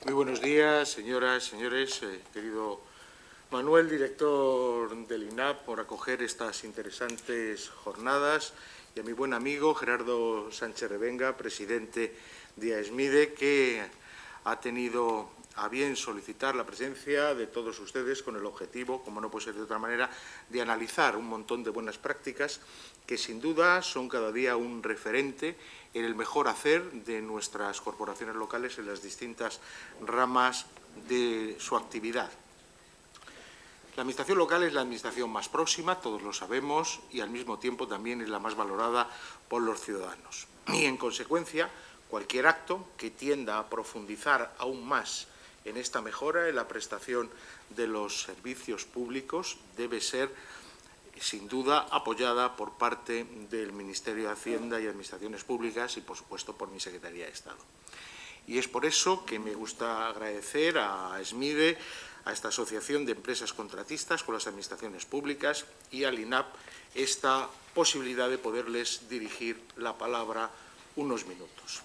Muy buenos días, señoras, señores. Querido Manuel, director del INAP, por acoger estas interesantes jornadas, y a mi buen amigo Gerardo Sánchez Revenga, presidente de AESMIDE, que ha tenido a bien solicitar la presencia de todos ustedes con el objetivo, como no puede ser de otra manera, de analizar un montón de buenas prácticas que sin duda son cada día un referente en el mejor hacer de nuestras corporaciones locales en las distintas ramas de su actividad. La Administración local es la Administración más próxima, todos lo sabemos, y al mismo tiempo también es la más valorada por los ciudadanos. Y, en consecuencia, cualquier acto que tienda a profundizar aún más en esta mejora en la prestación de los servicios públicos debe ser, sin duda, apoyada por parte del Ministerio de Hacienda y Administraciones Públicas y, por supuesto, por mi Secretaría de Estado. Y es por eso que me gusta agradecer a AESMIDE, a esta Asociación de Empresas Contratistas con las Administraciones Públicas y al INAP esta posibilidad de poderles dirigir la palabra unos minutos.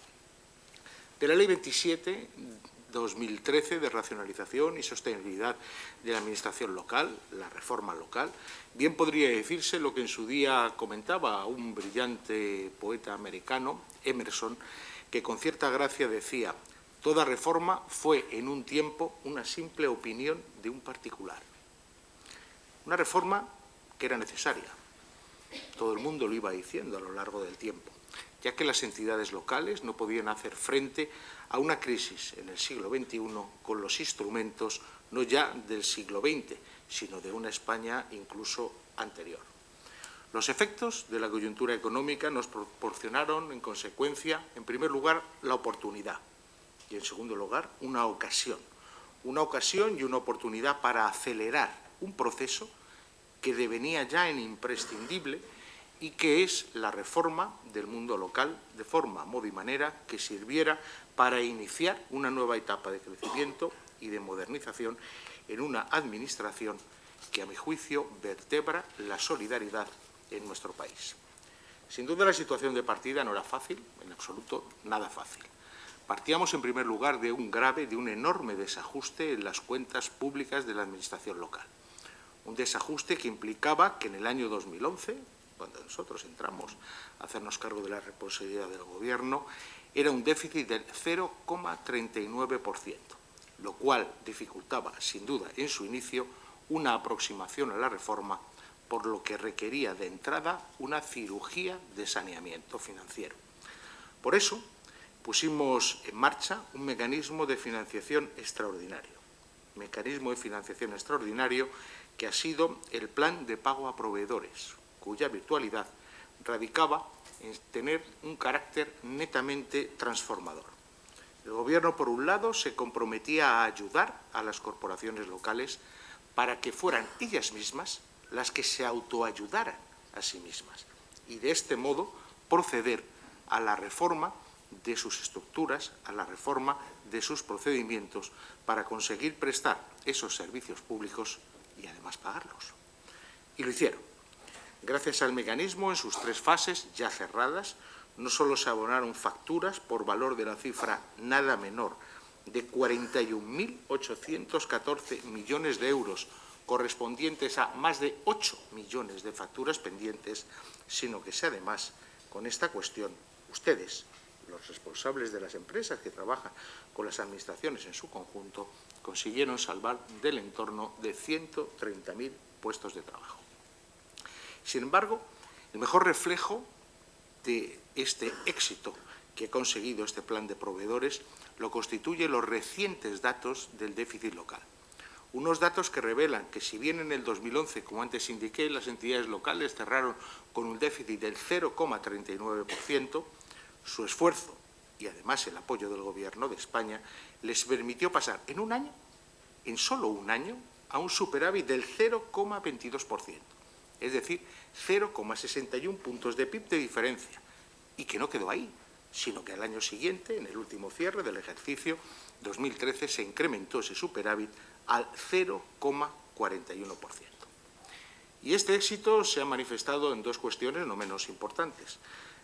De la Ley 27/2013 de racionalización y sostenibilidad de la Administración local, la reforma local, bien podría decirse lo que en su día comentaba un brillante poeta americano, Emerson, que con cierta gracia decía: toda reforma fue en un tiempo una simple opinión de un particular. Una reforma que era necesaria. Todo el mundo lo iba diciendo a lo largo del tiempo, ya que las entidades locales no podían hacer frente a una crisis en el siglo XXI con los instrumentos no ya del siglo XX, sino de una España incluso anterior. Los efectos de la coyuntura económica nos proporcionaron, en consecuencia, en primer lugar, la oportunidad y, en segundo lugar, una ocasión y una oportunidad para acelerar un proceso que devenía ya en imprescindible y que es la reforma del mundo local, de forma, modo y manera que sirviera para iniciar una nueva etapa de crecimiento y de modernización en una administración que, a mi juicio, vertebra la solidaridad en nuestro país. Sin duda, la situación de partida no era fácil, en absoluto nada fácil. Partíamos, en primer lugar, de un enorme desajuste en las cuentas públicas de la Administración local. Un desajuste que implicaba que en el año 2011, cuando nosotros entramos a hacernos cargo de la responsabilidad del Gobierno, era un déficit del 0,39%, lo cual dificultaba, sin duda, en su inicio, una aproximación a la reforma, por lo que requería de entrada una cirugía de saneamiento financiero. Por eso, pusimos en marcha un mecanismo de financiación extraordinario. Que ha sido el Plan de Pago a Proveedores, cuya virtualidad radicaba en tener un carácter netamente transformador. El Gobierno, por un lado, se comprometía a ayudar a las corporaciones locales para que fueran ellas mismas las que se autoayudaran a sí mismas y, de este modo, proceder a la reforma de sus estructuras, a la reforma de sus procedimientos para conseguir prestar esos servicios públicos y, además, pagarlos. Y lo hicieron. Gracias al mecanismo, en sus 3 fases ya cerradas, no solo se abonaron facturas por valor de la cifra nada menor de 41.814 millones de euros, correspondientes a más de 8 millones de facturas pendientes, sino que además, con esta cuestión, ustedes, los responsables de las empresas que trabajan con las administraciones en su conjunto, consiguieron salvar del entorno de 130.000 puestos de trabajo. Sin embargo, el mejor reflejo de este éxito que ha conseguido este plan de proveedores lo constituyen los recientes datos del déficit local. Unos datos que revelan que, si bien en el 2011, como antes indiqué, las entidades locales cerraron con un déficit del 0,39%, su esfuerzo y, además, el apoyo del Gobierno de España les permitió pasar en un año, en solo un año, a un superávit del 0,22%, es decir, 0,61 puntos de PIB de diferencia, y que no quedó ahí, sino que al año siguiente, en el último cierre del ejercicio 2013, se incrementó ese superávit al 0,41%. Y este éxito se ha manifestado en 2 cuestiones no menos importantes.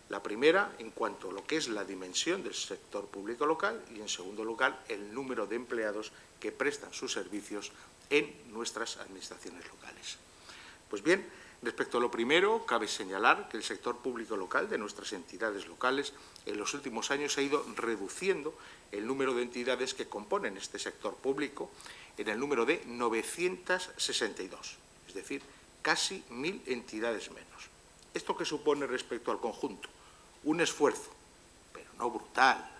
La primera, en cuanto a lo que es la dimensión del sector público local y, en segundo lugar, el número de empleados que prestan sus servicios en nuestras administraciones locales. Pues bien, respecto a lo primero, cabe señalar que el sector público local de nuestras entidades locales en los últimos años ha ido reduciendo el número de entidades que componen este sector público en el número de 962, es decir, casi 1.000 entidades menos. ¿Esto qué supone respecto al conjunto? Un esfuerzo, pero no brutal,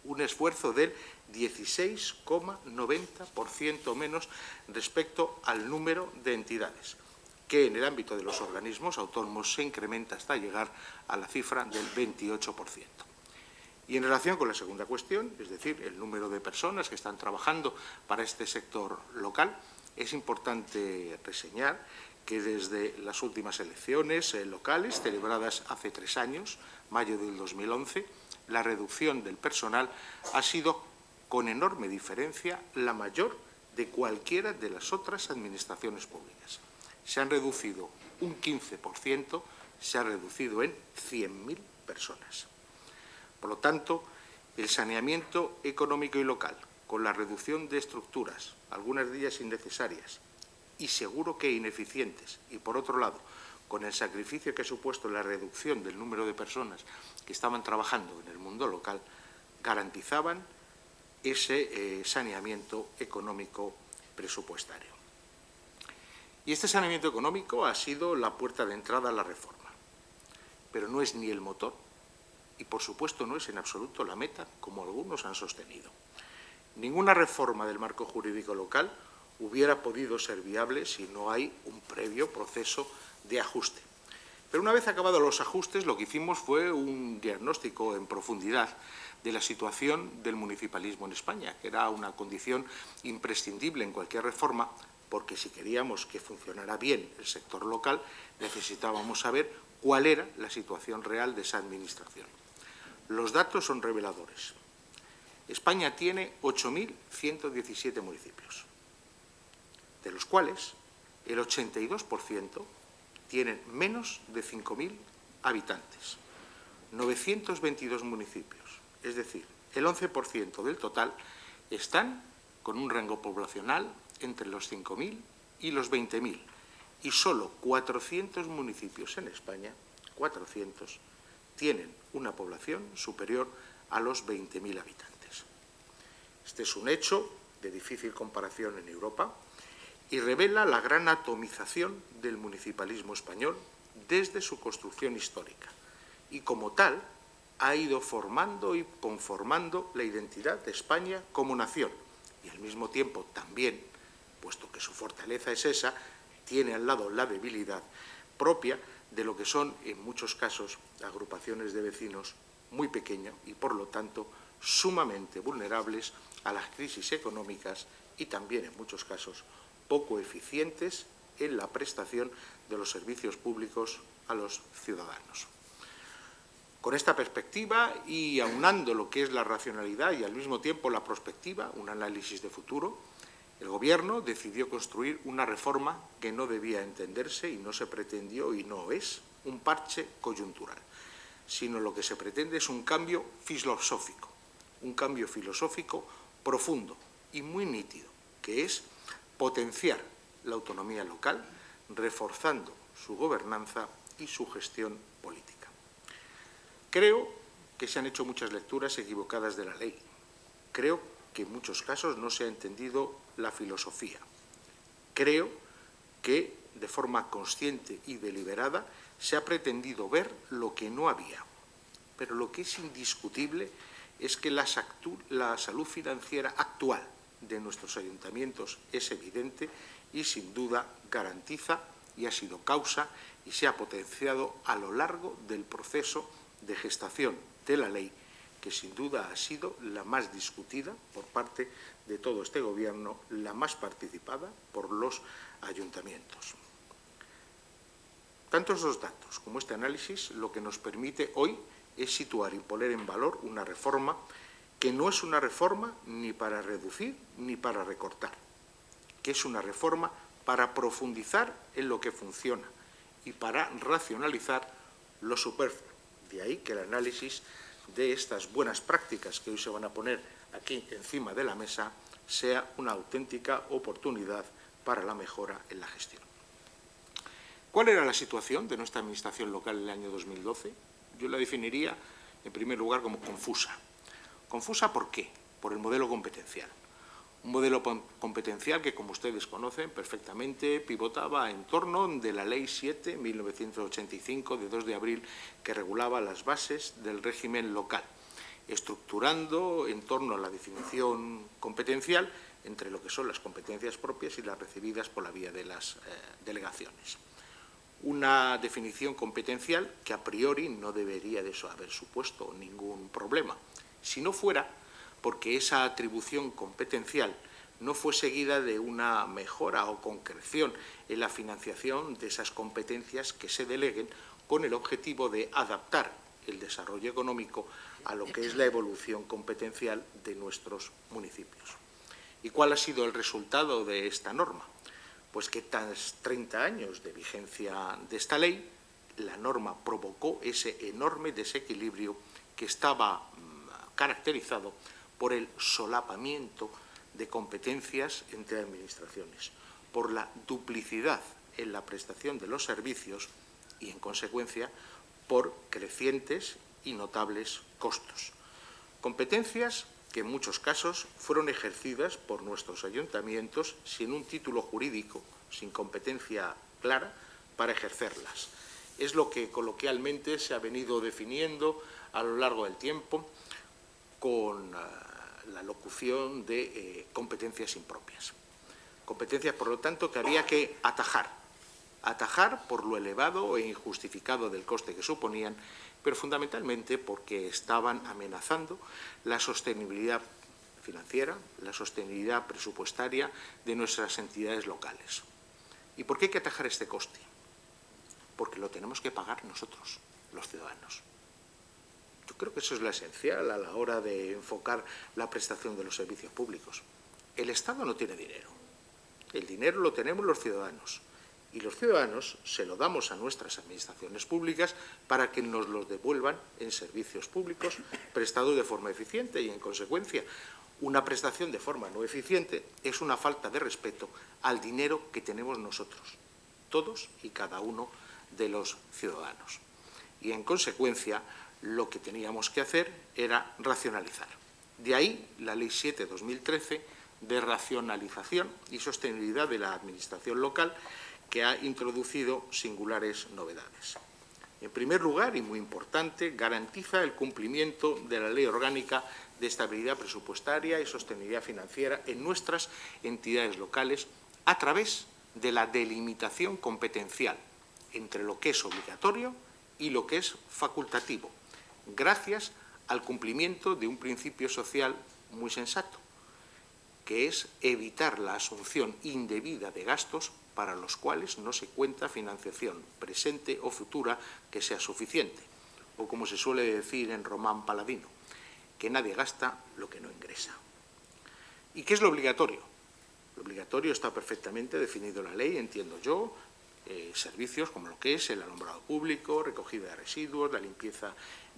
un esfuerzo del 16,90% menos respecto al número de entidades, que en el ámbito de los organismos autónomos se incrementa hasta llegar a la cifra del 28%. Y en relación con la segunda cuestión, es decir, el número de personas que están trabajando para este sector local, es importante reseñar que desde las últimas elecciones locales, celebradas hace 3 años, mayo del 2011, la reducción del personal ha sido, con enorme diferencia, la mayor de cualquiera de las otras administraciones públicas. Se han reducido un 15%, se ha reducido en 100.000 personas. Por lo tanto, el saneamiento económico y local, con la reducción de estructuras, algunas de ellas innecesarias y seguro que ineficientes, y por otro lado, con el sacrificio que ha supuesto la reducción del número de personas que estaban trabajando en el mundo local, garantizaban ese saneamiento económico presupuestario. Y este saneamiento económico ha sido la puerta de entrada a la reforma, pero no es ni el motor y, por supuesto, no es en absoluto la meta, como algunos han sostenido. Ninguna reforma del marco jurídico local hubiera podido ser viable si no hay un previo proceso de ajuste. Pero una vez acabados los ajustes, lo que hicimos fue un diagnóstico en profundidad de la situación del municipalismo en España, que era una condición imprescindible en cualquier reforma, porque si queríamos que funcionara bien el sector local, necesitábamos saber cuál era la situación real de esa administración. Los datos son reveladores. España tiene 8.117 municipios, de los cuales el 82% tienen menos de 5.000 habitantes. 922 municipios, es decir, el 11% del total, están con un rango poblacional entre los 5.000 y los 20.000, y solo 400 municipios en España, 400, tienen una población superior a los 20.000 habitantes. Este es un hecho de difícil comparación en Europa y revela la gran atomización del municipalismo español desde su construcción histórica, y como tal ha ido formando y conformando la identidad de España como nación, y al mismo tiempo también, puesto que su fortaleza es esa, tiene al lado la debilidad propia de lo que son, en muchos casos, agrupaciones de vecinos muy pequeñas y, por lo tanto, sumamente vulnerables a las crisis económicas y también, en muchos casos, poco eficientes en la prestación de los servicios públicos a los ciudadanos. Con esta perspectiva y aunando lo que es la racionalidad y al mismo tiempo la prospectiva, un análisis de futuro, el Gobierno decidió construir una reforma que no debía entenderse y no se pretendió y no es un parche coyuntural, sino lo que se pretende es un cambio filosófico profundo y muy nítido, que es potenciar la autonomía local, reforzando su gobernanza y su gestión política. Creo que se han hecho muchas lecturas equivocadas de la ley. Creo que en muchos casos no se ha entendido la filosofía. Creo que de forma consciente y deliberada se ha pretendido ver lo que no había. Pero lo que es indiscutible es que la salud financiera actual de nuestros ayuntamientos es evidente y sin duda garantiza y ha sido causa y se ha potenciado a lo largo del proceso de gestación de la ley, que sin duda ha sido la más discutida por parte de todo este Gobierno, la más participada por los ayuntamientos. Tanto esos datos como este análisis lo que nos permite hoy es situar y poner en valor una reforma que no es una reforma ni para reducir ni para recortar, que es una reforma para profundizar en lo que funciona y para racionalizar lo superfluo, De ahí que el análisis de estas buenas prácticas que hoy se van a poner aquí encima de la mesa sea una auténtica oportunidad para la mejora en la gestión. ¿Cuál era la situación de nuestra administración local en el año 2012? Yo la definiría, en primer lugar, como confusa. ¿Confusa por qué? Por el modelo competencial. Un modelo competencial que, como ustedes conocen perfectamente, pivotaba en torno de la Ley 7/1985, de 2 de abril, que regulaba las bases del régimen local, estructurando en torno a la definición competencial entre lo que son las competencias propias y las recibidas por la vía de las delegaciones. Una definición competencial que a priori no debería de eso haber supuesto ningún problema, si no fuera porque esa atribución competencial no fue seguida de una mejora o concreción en la financiación de esas competencias que se deleguen con el objetivo de adaptar el desarrollo económico a lo que es la evolución competencial de nuestros municipios. ¿Y cuál ha sido el resultado de esta norma? Pues que tras 30 años de vigencia de esta ley, la norma provocó ese enorme desequilibrio que estaba caracterizado por el solapamiento de competencias entre administraciones, por la duplicidad en la prestación de los servicios y, en consecuencia, por crecientes y notables costos. Competencias que en muchos casos fueron ejercidas por nuestros ayuntamientos sin un título jurídico, sin competencia clara para ejercerlas. Es lo que coloquialmente se ha venido definiendo a lo largo del tiempo con la locución de competencias impropias. Competencias, por lo tanto, que había que atajar por lo elevado e injustificado del coste que suponían, pero fundamentalmente porque estaban amenazando la sostenibilidad financiera, la sostenibilidad presupuestaria de nuestras entidades locales. ¿Y por qué hay que atajar este coste? Porque lo tenemos que pagar nosotros, los ciudadanos. Yo creo que eso es lo esencial a la hora de enfocar la prestación de los servicios públicos. El Estado no tiene dinero. El dinero lo tenemos los ciudadanos. Y los ciudadanos se lo damos a nuestras administraciones públicas para que nos lo devuelvan en servicios públicos prestados de forma eficiente y, en consecuencia, una prestación de forma no eficiente es una falta de respeto al dinero que tenemos nosotros, todos y cada uno de los ciudadanos. Y, en consecuencia, lo que teníamos que hacer era racionalizar. De ahí la Ley 7/2013 de racionalización y sostenibilidad de la administración local, que ha introducido singulares novedades. En primer lugar, y muy importante, garantiza el cumplimiento de la Ley Orgánica de Estabilidad Presupuestaria y Sostenibilidad Financiera en nuestras entidades locales a través de la delimitación competencial entre lo que es obligatorio y lo que es facultativo, gracias al cumplimiento de un principio social muy sensato, que es evitar la asunción indebida de gastos para los cuales no se cuenta financiación presente o futura que sea suficiente, o como se suele decir en Román Paladino, que nadie gasta lo que no ingresa. ¿Y qué es lo obligatorio? Lo obligatorio está perfectamente definido en la ley, entiendo yo, servicios como lo que es el alumbrado público, recogida de residuos, la limpieza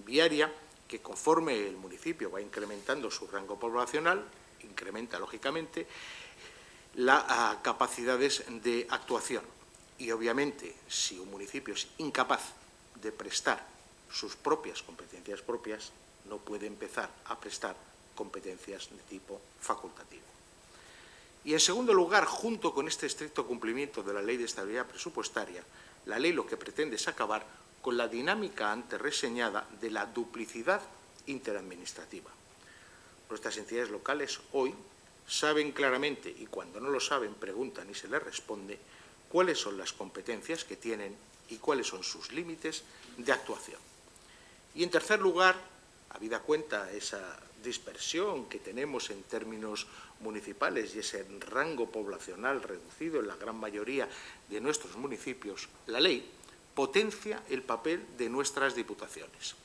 viaria, que conforme el municipio va incrementando su rango poblacional, incrementa lógicamente las capacidades de actuación. Y obviamente, si un municipio es incapaz de prestar sus propias competencias propias, no puede empezar a prestar competencias de tipo facultativo. Y en segundo lugar, junto con este estricto cumplimiento de la Ley de Estabilidad Presupuestaria, la ley lo que pretende es acabar con la dinámica antes reseñada de la duplicidad interadministrativa. Nuestras entidades locales hoy saben claramente, y cuando no lo saben preguntan y se les responde, cuáles son las competencias que tienen y cuáles son sus límites de actuación. Y en tercer lugar, habida cuenta esa dispersión que tenemos en términos municipales y ese rango poblacional reducido en la gran mayoría de nuestros municipios, la ley potencia el papel de nuestras diputaciones,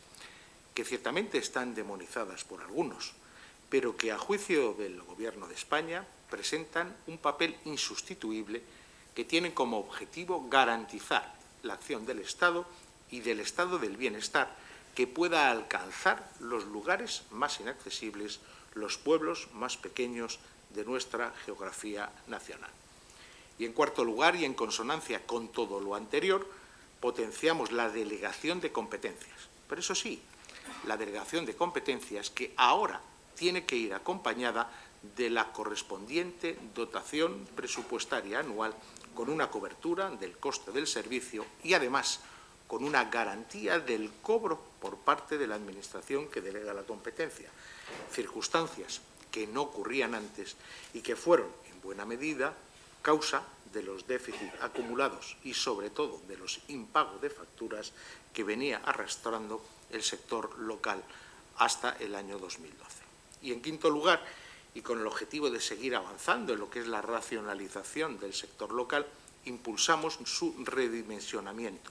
que ciertamente están demonizadas por algunos, pero que a juicio del Gobierno de España presentan un papel insustituible que tiene como objetivo garantizar la acción del Estado y del estado del bienestar que pueda alcanzar los lugares más inaccesibles, los pueblos más pequeños de nuestra geografía nacional. Y en cuarto lugar, y en consonancia con todo lo anterior, potenciamos la delegación de competencias. Pero eso sí, la delegación de competencias que ahora tiene que ir acompañada de la correspondiente dotación presupuestaria anual con una cobertura del coste del servicio y, además, con una garantía del cobro por parte de la Administración que delega la competencia, circunstancias que no ocurrían antes y que fueron, en buena medida, causa de los déficits acumulados y, sobre todo, de los impagos de facturas que venía arrastrando el sector local hasta el año 2012. Y, en quinto lugar, y con el objetivo de seguir avanzando en lo que es la racionalización del sector local, impulsamos su redimensionamiento,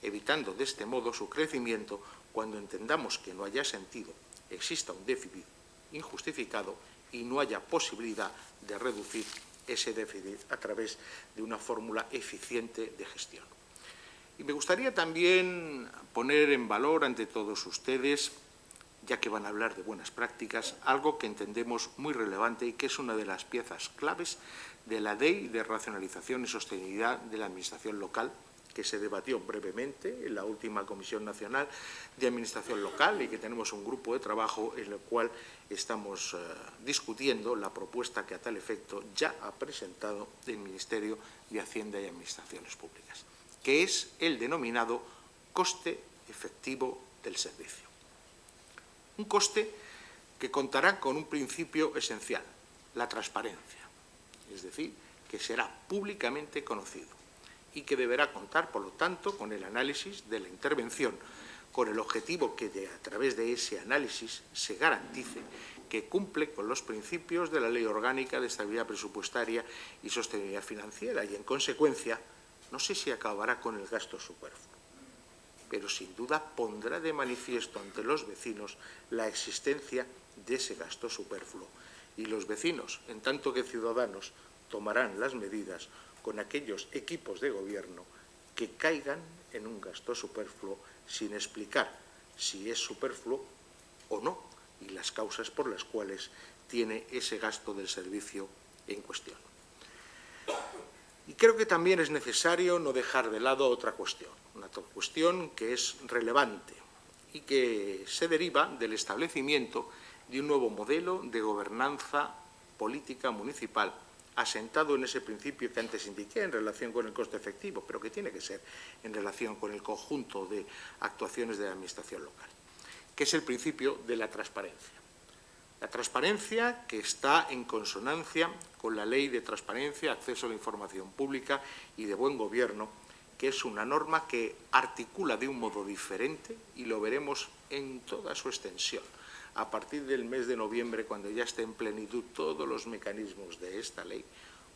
evitando de este modo su crecimiento cuando entendamos que no haya sentido, exista un déficit injustificado y no haya posibilidad de reducir ese déficit a través de una fórmula eficiente de gestión. Y me gustaría también poner en valor ante todos ustedes, ya que van a hablar de buenas prácticas, algo que entendemos muy relevante y que es una de las piezas claves de la Ley de Racionalización y Sostenibilidad de la Administración Local, que se debatió brevemente en la última Comisión Nacional de Administración Local y que tenemos un grupo de trabajo en el cual estamos discutiendo la propuesta que a tal efecto ya ha presentado el Ministerio de Hacienda y Administraciones Públicas, que es el denominado coste efectivo del servicio. Un coste que contará con un principio esencial, la transparencia, es decir, que será públicamente conocido y que deberá contar, por lo tanto, con el análisis de la intervención, con el objetivo que a través de ese análisis se garantice que cumple con los principios de la Ley Orgánica de Estabilidad Presupuestaria y Sostenibilidad Financiera y, en consecuencia, no sé si acabará con el gasto superfluo, pero sin duda pondrá de manifiesto ante los vecinos la existencia de ese gasto superfluo. Y los vecinos, en tanto que ciudadanos, tomarán las medidas con aquellos equipos de gobierno que caigan en un gasto superfluo sin explicar si es superfluo o no y las causas por las cuales tiene ese gasto del servicio en cuestión. Y creo que también es necesario no dejar de lado otra cuestión, una cuestión que es relevante y que se deriva del establecimiento de un nuevo modelo de gobernanza política municipal asentado en ese principio que antes indiqué en relación con el coste efectivo, pero que tiene que ser en relación con el conjunto de actuaciones de la Administración local, que es el principio de la transparencia. La transparencia que está en consonancia con la Ley de Transparencia, Acceso a la Información Pública y de Buen Gobierno, que es una norma que articula de un modo diferente y lo veremos en toda su extensión a partir del mes de noviembre, cuando ya esté en plenitud todos los mecanismos de esta ley,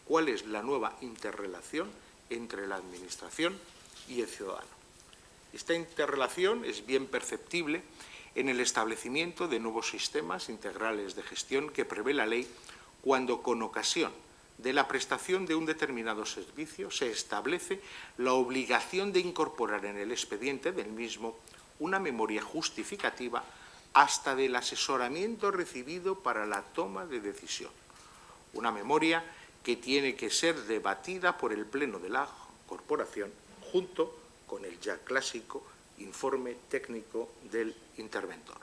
cuál es la nueva interrelación entre la Administración y el ciudadano. Esta interrelación es bien perceptible en el establecimiento de nuevos sistemas integrales de gestión que prevé la ley cuando, con ocasión de la prestación de un determinado servicio, se establece la obligación de incorporar en el expediente del mismo una memoria justificativa hasta del asesoramiento recibido para la toma de decisión. Una memoria que tiene que ser debatida por el Pleno de la Corporación junto con el ya clásico informe técnico del interventor.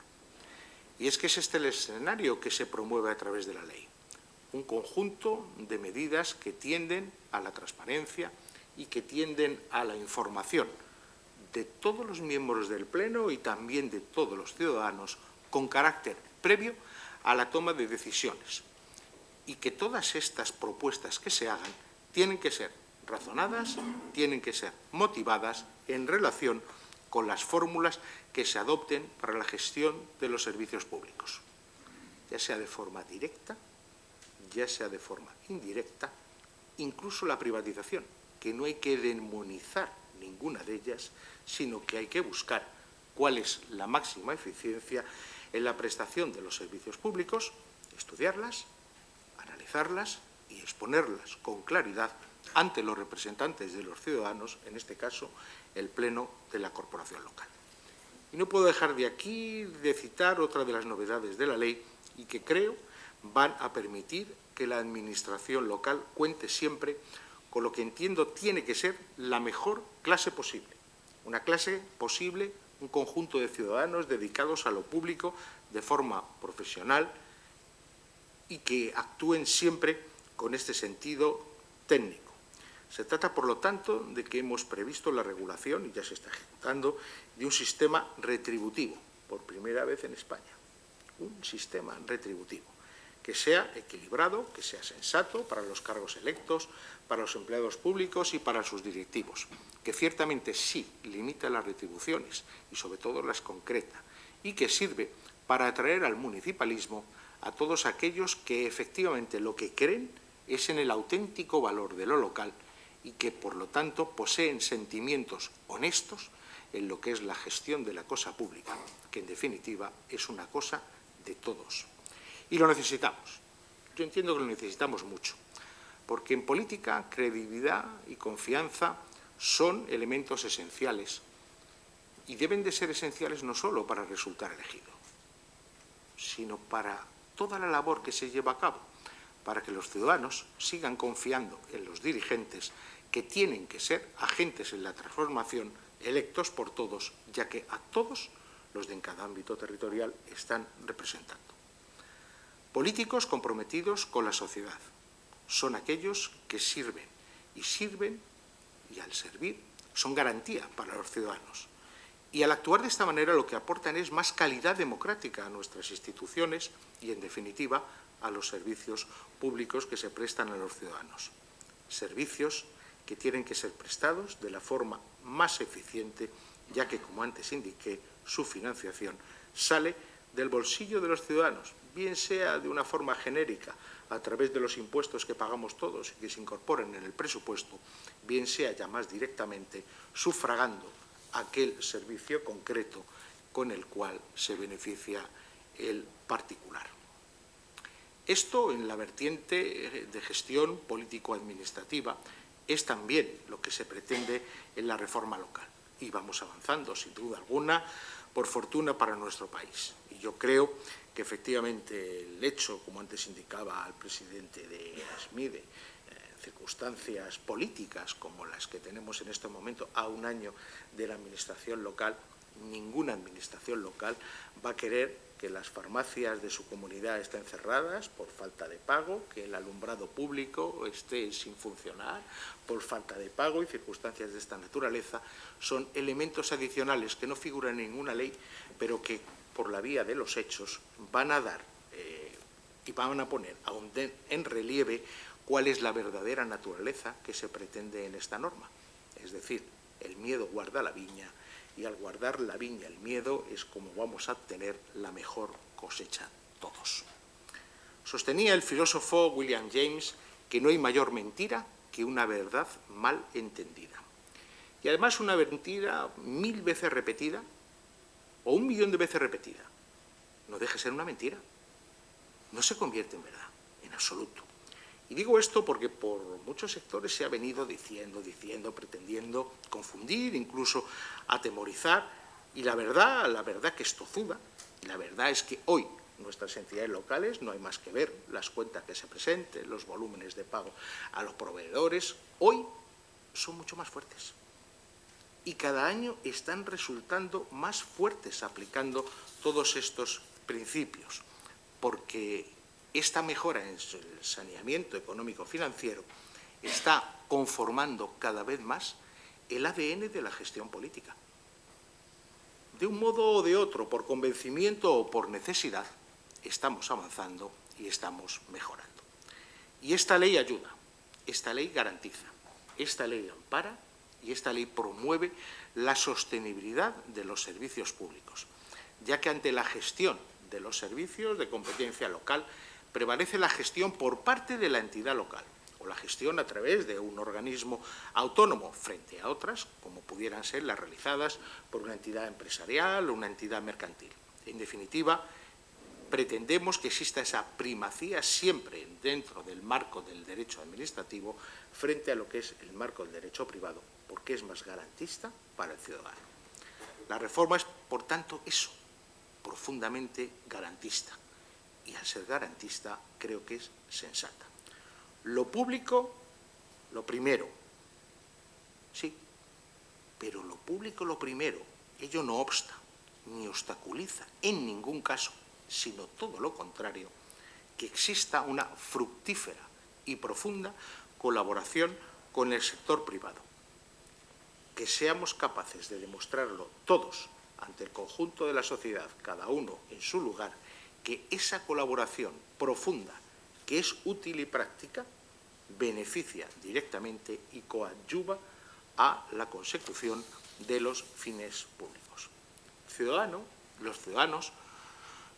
Y es que es este el escenario que se promueve a través de la ley. Un conjunto de medidas que tienden a la transparencia y que tienden a la información de todos los miembros del Pleno y también de todos los ciudadanos con carácter previo a la toma de decisiones y que todas estas propuestas que se hagan tienen que ser razonadas, tienen que ser motivadas en relación con las fórmulas que se adopten para la gestión de los servicios públicos, ya sea de forma directa, ya sea de forma indirecta, incluso la privatización, que no hay que demonizar ninguna de ellas, sino que hay que buscar cuál es la máxima eficiencia en la prestación de los servicios públicos, estudiarlas, analizarlas y exponerlas con claridad ante los representantes de los ciudadanos, en este caso el Pleno de la Corporación local. Y no puedo dejar de aquí de citar otra de las novedades de la ley y que creo van a permitir que la administración local cuente siempre con lo que entiendo tiene que ser la mejor clase posible. Una clase posible, un conjunto de ciudadanos dedicados a lo público de forma profesional y que actúen siempre con este sentido técnico. Se trata, por lo tanto, de que hemos previsto la regulación, y ya se está ejecutando, de un sistema retributivo, por primera vez en España. Un sistema retributivo que sea equilibrado, que sea sensato para los cargos electos, para los empleados públicos y para sus directivos, que ciertamente sí limita las retribuciones y sobre todo las concreta, y que sirve para atraer al municipalismo a todos aquellos que efectivamente lo que creen es en el auténtico valor de lo local y que, por lo tanto, poseen sentimientos honestos en lo que es la gestión de la cosa pública, que en definitiva es una cosa de todos. Y lo necesitamos. Yo entiendo que lo necesitamos mucho, porque en política credibilidad y confianza son elementos esenciales y deben de ser esenciales no solo para resultar elegido, sino para toda la labor que se lleva a cabo, para que los ciudadanos sigan confiando en los dirigentes que tienen que ser agentes en la transformación electos por todos, ya que a todos los de en cada ámbito territorial están representando. Políticos comprometidos con la sociedad son aquellos que sirven y al servir son garantía para los ciudadanos. Y al actuar de esta manera lo que aportan es más calidad democrática a nuestras instituciones y, en definitiva, a los servicios públicos que se prestan a los ciudadanos. Servicios que tienen que ser prestados de la forma más eficiente, ya que, como antes indiqué, su financiación sale del bolsillo de los ciudadanos, bien sea de una forma genérica, a través de los impuestos que pagamos todos y que se incorporen en el presupuesto, bien sea ya más directamente sufragando aquel servicio concreto con el cual se beneficia el particular. Esto, en la vertiente de gestión político-administrativa, es también lo que se pretende en la reforma local. Y vamos avanzando, sin duda alguna, por fortuna para nuestro país. Y yo creo que efectivamente el hecho, como antes indicaba el presidente de ASMIDE, circunstancias políticas como las que tenemos en este momento a un año de la administración local, ninguna administración local va a querer que las farmacias de su comunidad estén cerradas por falta de pago, que el alumbrado público esté sin funcionar por falta de pago, y circunstancias de esta naturaleza son elementos adicionales que no figuran en ninguna ley, pero que por la vía de los hechos van a dar y van a poner en relieve cuál es la verdadera naturaleza que se pretende en esta norma. Es decir, el miedo guarda la viña, y al guardar la viña el miedo es como vamos a obtener la mejor cosecha todos. Sostenía el filósofo William James que no hay mayor mentira que una verdad mal entendida. Y además una mentira 1000 veces repetida o 1 millón de veces repetida no deja de ser una mentira, no se convierte en verdad, en absoluto. Y digo esto porque por muchos sectores se ha venido diciendo, pretendiendo confundir, incluso atemorizar, y la verdad que es tozuda, y la verdad es que hoy nuestras entidades locales no hay más que ver las cuentas que se presenten, los volúmenes de pago a los proveedores, hoy son mucho más fuertes. Y cada año están resultando más fuertes aplicando todos estos principios, porque esta mejora en el saneamiento económico-financiero está conformando cada vez más el ADN de la gestión política. De un modo o de otro, por convencimiento o por necesidad, estamos avanzando y estamos mejorando. Y esta ley ayuda, esta ley garantiza, esta ley ampara y esta ley promueve la sostenibilidad de los servicios públicos, ya que ante la gestión de los servicios de competencia local prevalece la gestión por parte de la entidad local o la gestión a través de un organismo autónomo frente a otras, como pudieran ser las realizadas por una entidad empresarial o una entidad mercantil. En definitiva, pretendemos que exista esa primacía siempre dentro del marco del derecho administrativo frente a lo que es el marco del derecho privado, porque es más garantista para el ciudadano. La reforma es, por tanto, eso, profundamente garantista. Y al ser garantista, creo que es sensata. Lo público, lo primero. Sí, pero lo público, lo primero, ello no obsta, ni obstaculiza en ningún caso, sino todo lo contrario, que exista una fructífera y profunda colaboración con el sector privado. Que seamos capaces de demostrarlo todos ante el conjunto de la sociedad, cada uno en su lugar, que esa colaboración profunda, que es útil y práctica, beneficia directamente y coadyuva a la consecución de los fines públicos. Los ciudadanos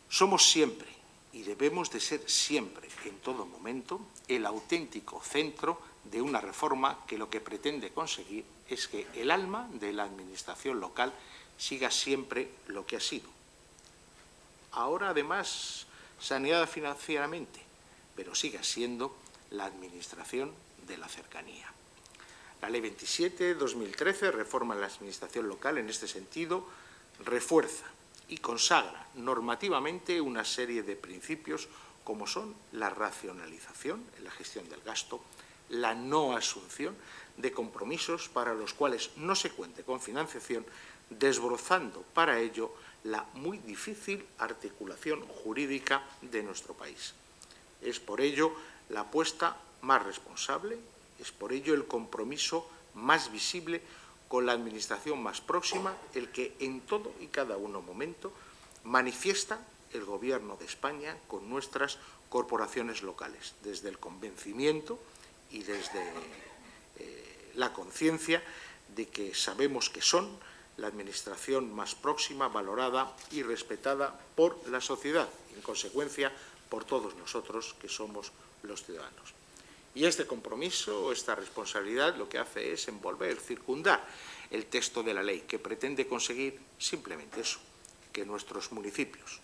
somos siempre y debemos de ser siempre, en todo momento, el auténtico centro de una reforma que lo que pretende conseguir es que el alma de la administración local siga siempre lo que ha sido. Ahora, además, saneada financieramente, pero siga siendo la administración de la cercanía. La Ley 27/2013, reforma la administración local en este sentido, refuerza y consagra normativamente una serie de principios como son la racionalización en la gestión del gasto, la no asunción de compromisos para los cuales no se cuente con financiación, desbrozando para ello la muy difícil articulación jurídica de nuestro país. Es por ello la apuesta más responsable, es por ello el compromiso más visible con la administración más próxima, el que en todo y cada momento manifiesta el Gobierno de España con nuestras corporaciones locales, desde el convencimiento y desde la conciencia de que sabemos que son la administración más próxima, valorada y respetada por la sociedad, y en consecuencia por todos nosotros que somos los ciudadanos. Y este compromiso, esta responsabilidad, lo que hace es envolver, circundar el texto de la ley, que pretende conseguir simplemente eso, que nuestros municipios,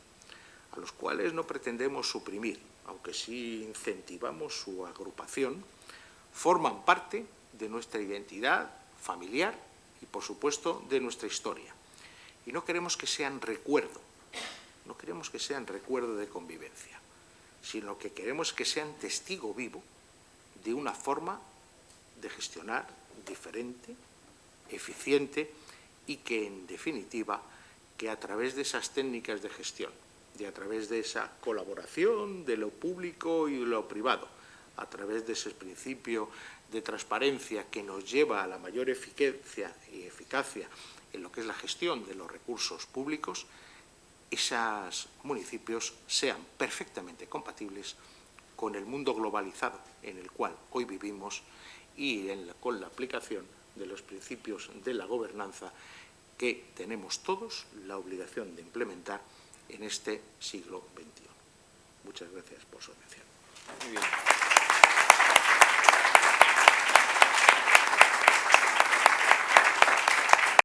a los cuales no pretendemos suprimir, aunque sí incentivamos su agrupación, forman parte de nuestra identidad familiar y, por supuesto, de nuestra historia. Y no queremos que sean recuerdo, no queremos que sean recuerdo de convivencia, sino que queremos que sean testigo vivo de una forma de gestionar diferente, eficiente y que, en definitiva, que a través de esas técnicas de gestión, a través de esa colaboración de lo público y lo privado, a través de ese principio de transparencia que nos lleva a la mayor eficacia y eficacia en lo que es la gestión de los recursos públicos, esos municipios sean perfectamente compatibles con el mundo globalizado en el cual hoy vivimos y con la aplicación de los principios de la gobernanza que tenemos todos la obligación de implementar en este siglo XXI. Muchas gracias por su atención. Muy bien.